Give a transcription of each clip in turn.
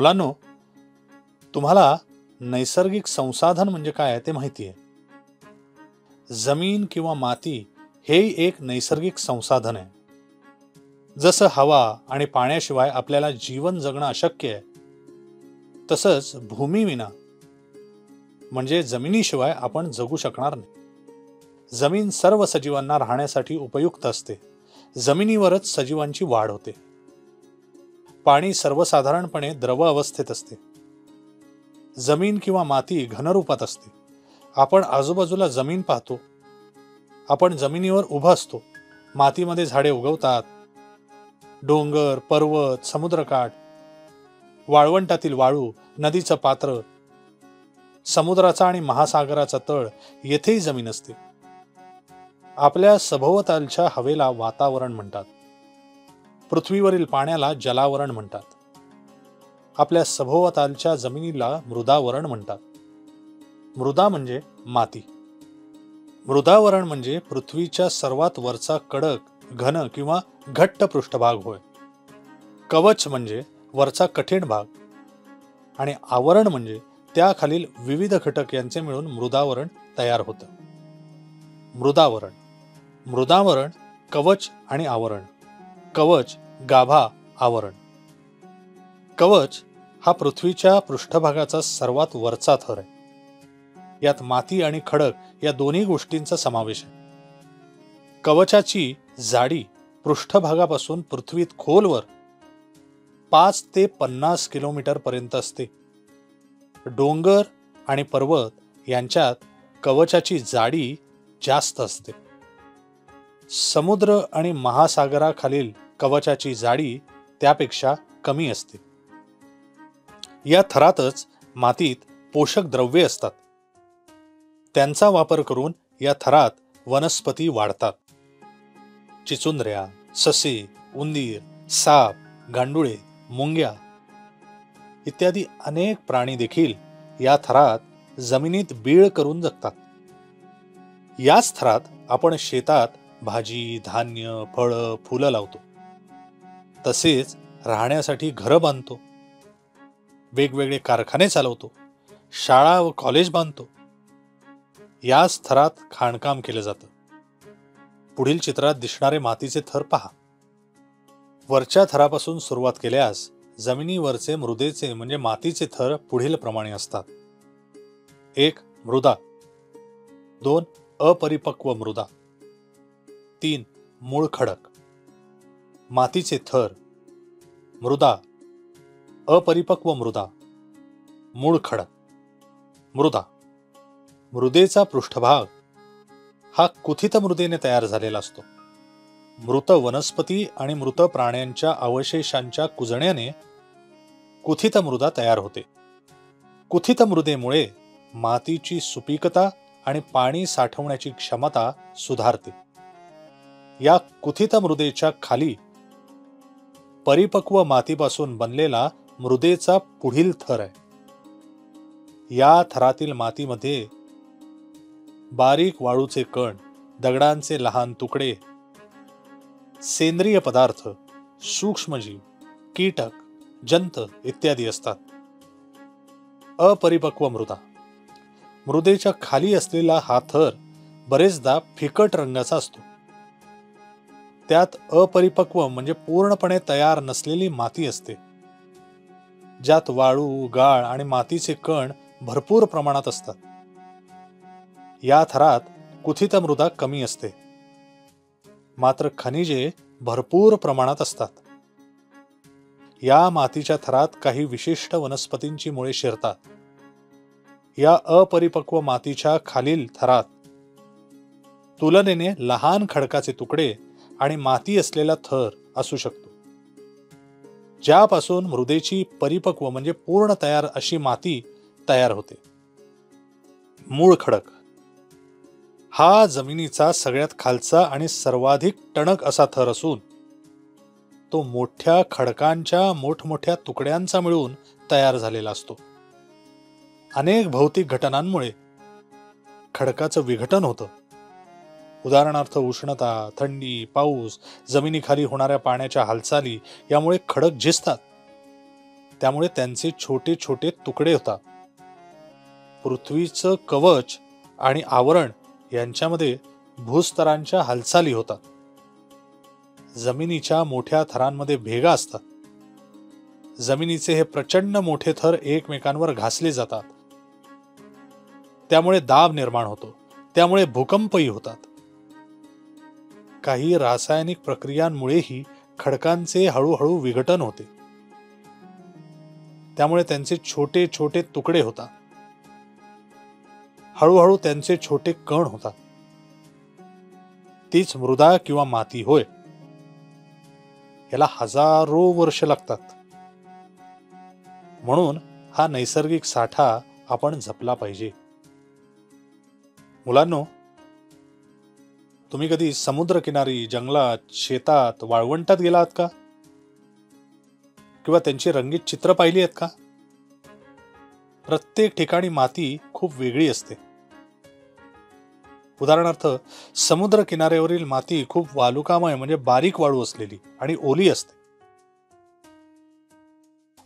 मुलांनो, तुम्हाला नैसर्गिक संसाधन म्हणजे काय ते माहिती आहे. जमीन किंवा माती हे एक नैसर्गिक संसाधन आहे. जसं हवा आणि पाण्याशिवाय आपल्याला जीवन जगणं अशक्य आहे, तसंच भूमीविना म्हणजे जमिनीशिवाय आपण जगू शकणार नाही. जमीन सर्व सजीवांना राहण्यासाठी उपयुक्त असते. जमिनीवरच सजीवांची वाढ होते. पाणी सर्वसाधारणपणे द्रव अवस्थेत असते. जमीन किंवा माती घनरूपात असते. आपण आजूबाजूला जमीन पाहतो. आपण जमिनीवर उभा असतो. मातीमध्ये झाडे उगवतात. डोंगर, पर्वत, समुद्रकाठ, वाळवंटातील वाळू, नदीचं पात्र, समुद्राचा आणि महासागराचा तळ, येथेही जमीन असते. आपल्या सभोवतालच्या हवेला वातावरण म्हणतात. पृथ्वीवरील पाण्याला जलावरण म्हणतात. आपल्या सभोवतालच्या जमिनीला मृदावरण म्हणतात. मृदा म्हणजे माती. मृदावरण म्हणजे पृथ्वीच्या सर्वात वरचा कडक, घन किंवा घट्ट पृष्ठभाग होय. कवच म्हणजे वरचा कठीण भाग आणि आवरण म्हणजे त्याखालील विविध घटक यांचे मिळून मृदावरण तयार होतं. मृदावरण, मृदावरण, कवच आणि आवरण. कवच, गाभा, आवरण. कवच हा पृथ्वीच्या पृष्ठभागाचा सर्वात वरचा थर आहे. यात माती आणि खडक या दोन्ही गोष्टींचा समावेश आहे. कवचाची जाडी पृष्ठभागापासून पृथ्वीत खोलवर 5 ते 50 किलोमीटर पर्यंत असते. डोंगर आणि पर्वत यांच्यात कवचाची जाडी जास्त असते. समुद्र आणि महासागराखालील कवचाची जाडी त्यापेक्षा कमी असते. या थरातच मातीत पोषक द्रव्ये असतात. त्यांचा वापर करून या थरात वनस्पती वाढतात. चिचुंद्र्या, ससे, उंदीर, साप, गांडुळे, मुंग्या इत्यादी अनेक प्राणी देखील या थरात जमिनीत बीळ करून जगतात. याच थरात आपण शेतात भाजी, धान्य, फळं, फुलं लावतो. तसेच राहण्यासाठी घरं बांधतो. वेगवेगळे कारखाने चालवतो. शाळा व कॉलेज बांधतो. याच थरात खाणकाम केलं जातं. पुढील चित्रात दिसणारे मातीचे थर पहा. वरच्या थरापासून सुरुवात केल्यास जमिनीवरचे मृदेचे म्हणजे मातीचे थर पुढील प्रमाणे असतात. 1. मृदा. 2. अपरिपक्व मृदा. 3. मूळ खडक. मातीचे थर: मृदा, अपरिपक्व मृदा, मूळ खडक. मृदा. मृदेचा पृष्ठभाग हा कुथित मृदेने तयार झालेला असतो. मृत वनस्पती आणि मृत प्राण्यांच्या अवशेषांच्या कुजण्याने कुथित मृदा तयार होते. कुथित मृदेमुळे मातीची सुपीकता आणि पाणी साठवण्याची क्षमता सुधारते. या कुथित मृदेच्या खाली परिपक्व मातीपासून बनलेला मृदेचा पुढील थर आहे. या थरातील मातीमध्ये बारीक वाळूचे कण, दगडांचे लहान तुकडे, सेंद्रिय पदार्थ, सूक्ष्मजीव, कीटक, जंत इत्यादी असतात. अपरिपक्व मृदा. मृदेच्या खाली असलेला हा थर बरेचदा फिकट रंगाचा असतो. त्यात अपरिपक्व म्हणजे पूर्णपणे तयार नसलेली माती असते, ज्यात वाळू, गाळ आणि मातीचे कण भरपूर प्रमाणात असतात. या थरात कुथित मृदा कमी असते, मात्र खनिजे भरपूर प्रमाणात असतात. या मातीच्या थरात काही विशिष्ट वनस्पतींची मुळे शिरतात. या अपरिपक्व मातीच्या खालील थरात तुलनेने लहान खडकाचे तुकडे आणि माती असलेला थर असू शकतो, ज्यापासून मृदेची परिपक्व म्हणजे पूर्ण तयार अशी माती तयार होते. मूळ खडक हा जमिनीचा सगळ्यात खालचा आणि सर्वाधिक टणक असा थर असून तो मोठ्या खडकांच्या मोठमोठ्या तुकड्यांचा मिळून तयार झालेला असतो. अनेक भौतिक घटनांमुळे खडकाचं विघटन होतं. उदाहरणार्थ उष्णता, थंडी, पाऊस, जमिनीखाली होणाऱ्या पाण्याच्या हालचाली यामुळे खडक झिजतात. त्यामुळे त्यांचे छोटे छोटे तुकडे होतात. पृथ्वीचं कवच आणि आवरण यांच्यामध्ये भूस्तरांच्या हालचाली होतात. जमिनीच्या मोठ्या थरांमध्ये भेगा असतात. जमिनीचे हे प्रचंड मोठे थर एकमेकांवर घासले जातात. त्यामुळे दाब निर्माण होतो. त्यामुळे भूकंपही होतात. काही रासायनिक प्रक्रियांमुळेही खडकांचे हळूहळू विघटन होते. त्यामुळे त्यांचे छोटे छोटे तुकडे होतात. हळूहळू त्यांचे छोटे कण होतात. तीच मृदा किंवा माती होय. याला हजारो वर्ष लागतात. म्हणून हा नैसर्गिक साठा आपण जपला पाहिजे. मुलांनो, तुम्ही कधी समुद्रकिनारी, जंगलात, शेतात, वाळवंटात गेला आहात का? किंवा त्यांची रंगीत चित्र पाहिली आहेत का? प्रत्येक ठिकाणी माती खूप वेगळी असते. उदाहरणार्थ, समुद्र किनाऱ्यावरील माती खूप वालुकामय म्हणजे बारीक वाळू असलेली आणि ओली असते.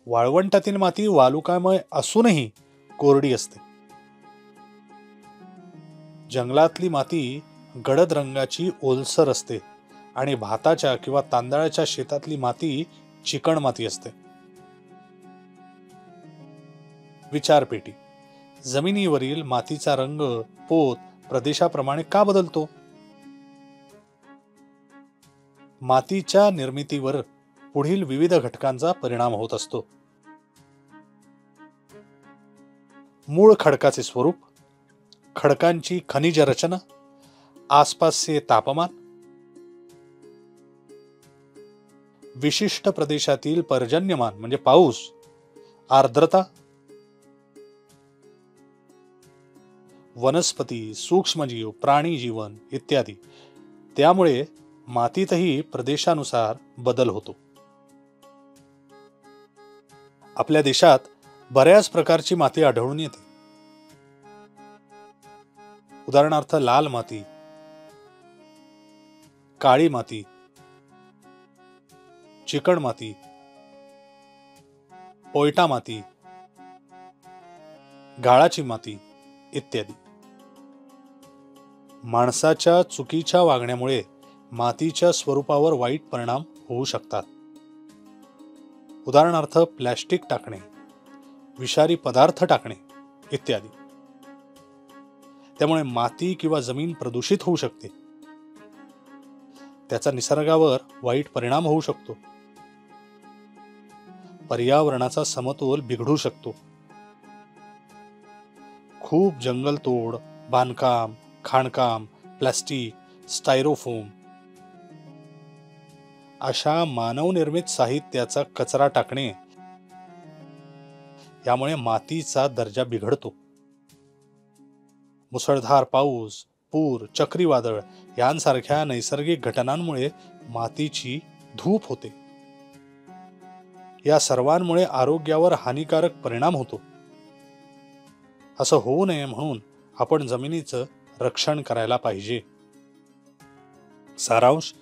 वाळवंटातील माती वालुकामय असूनही कोरडी असते. जंगलातली माती गडद रंगाची ओलसर असते आणि भाताच्या किंवा तांदळाच्या शेतातली माती चिकण माती असते. विचारपेटी: जमिनीवरील मातीचा रंग, पोत प्रदेशाप्रमाणे का बदलतो? मातीच्या निर्मितीवर पुढील विविध घटकांचा परिणाम होत असतो. मूळ खडकाचे स्वरूप, खडकांची खनिज रचना, आसपासचे तापमान, विशिष्ट प्रदेशातील पर्जन्यमान म्हणजे पाऊस, आर्द्रता, वनस्पती, सूक्ष्मजीव, प्राणी जीवन इत्यादी. त्यामुळे मातीतही प्रदेशानुसार बदल होतो. आपल्या देशात बऱ्याच प्रकारची माती आढळून येते. उदाहरणार्थ, लाल माती, काळी माती, चिकण माती, पोयटा माती, गाळाची माती इत्यादी. माणसाच्या चुकीच्या वागण्यामुळे मातीच्या स्वरूपावर वाईट परिणाम होऊ शकतात. उदाहरणार्थ, प्लॅस्टिक टाकणे, विषारी पदार्थ टाकणे इत्यादी. त्यामुळे माती किंवा जमीन प्रदूषित होऊ शकते. त्याचा निसर्गावर वाईट परिणाम होऊ शकतो. पर्यावरणाचा समतोल बिघडू शकतो. खूप जंगलतोड, बांधकाम, खाणकाम, प्लास्टिक, स्टायरोफोम अशा मानवनिर्मित साहित्याचा कचरा टाकणे यामुळे मातीचा दर्जा बिघडतो. मुसळधार पाऊस, पूर, चक्रीवादळ यांसारख्या नैसर्गिक घटनांमुळे मातीची धूप होते. या सर्वांमुळे आरोग्यावर हानिकारक परिणाम होतो. असं होऊ नये म्हणून आपण जमिनीचं रक्षण करायला पाहिजे. सारांश: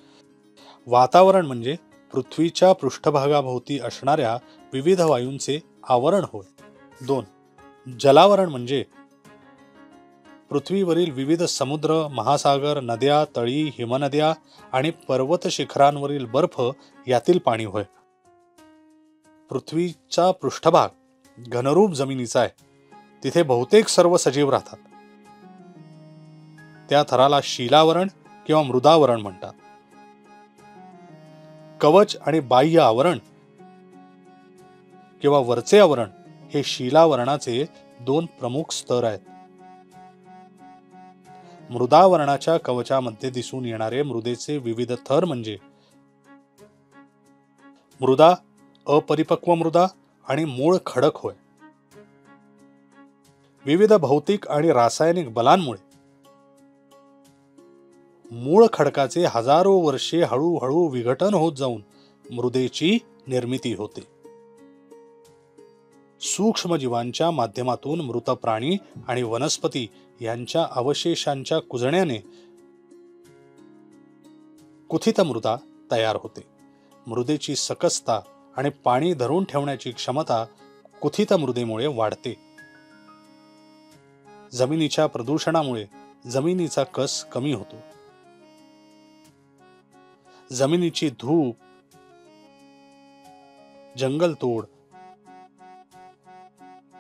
वातावरण म्हणजे पृथ्वीच्या पृष्ठभागाभोवती असणाऱ्या विविध वायूंचे आवरण होय. 2. जलावरण म्हणजे पृथ्वीवरील विविध समुद्र, महासागर, नद्या, तळी, हिमनद्या आणि पर्वत शिखरांवरील बर्फ यातील पाणी होय. पृथ्वीचा पृष्ठभाग घनरूप जमिनीचा आहे. तिथे बहुतेक सर्व सजीव राहतात. त्या थराला शिलावरण किंवा मृदावरण म्हणतात. कवच आणि बाह्य आवरण किंवा वरचे आवरण हे शिलावरणाचे 2 प्रमुख स्तर आहेत. मृदावरणाच्या कवचामध्ये दिसून येणारे मृदेचे विविध थर म्हणजे मृदा, अपरिपक्व मृदा आणि मूळ खडक होय. विविध भौतिक आणि रासायनिक बलांमुळे मूळ खडकाचे हजारो वर्षे हळूहळू विघटन होत जाऊन मृदेची निर्मिती होते. सूक्ष्मजीवांच्या माध्यमातून मृत प्राणी आणि वनस्पती यांच्या अवशेषांच्या कुजण्याने कुथित मृदा तयार होते. मृदेची सकसता आणि पाणी धरून ठेवण्याची क्षमता कुथित मृदेमुळे वाढते. जमिनीच्या प्रदूषणामुळे जमिनीचा कस कमी होतो. जमिनीची धूप, जंगलतोड,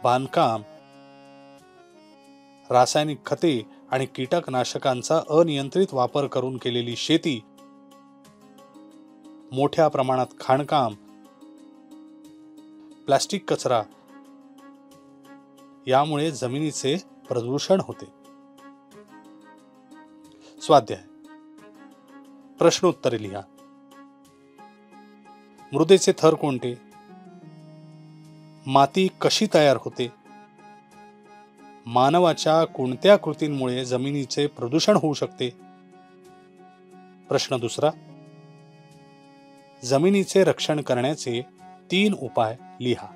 बांधकाम, रासायनिक खते आणि कीटकनाशकांचा अनियंत्रित वापर करून केलेली शेती, मोठ्या प्रमाणात खाणकाम, प्लास्टिक कचरा यामुळे जमिनीचे प्रदूषण होते. स्वाध्याय. प्रश्नोत्तरे लिहा. मृदेचे थर कोणते? माती कशी तयार होते? मानवाच्या कोणत्या कृतींमुळे जमिनीचे प्रदूषण होऊ शकते? प्रश्न दुसरा. जमिनीचे रक्षण करण्याचे 3 उपाय लिहा.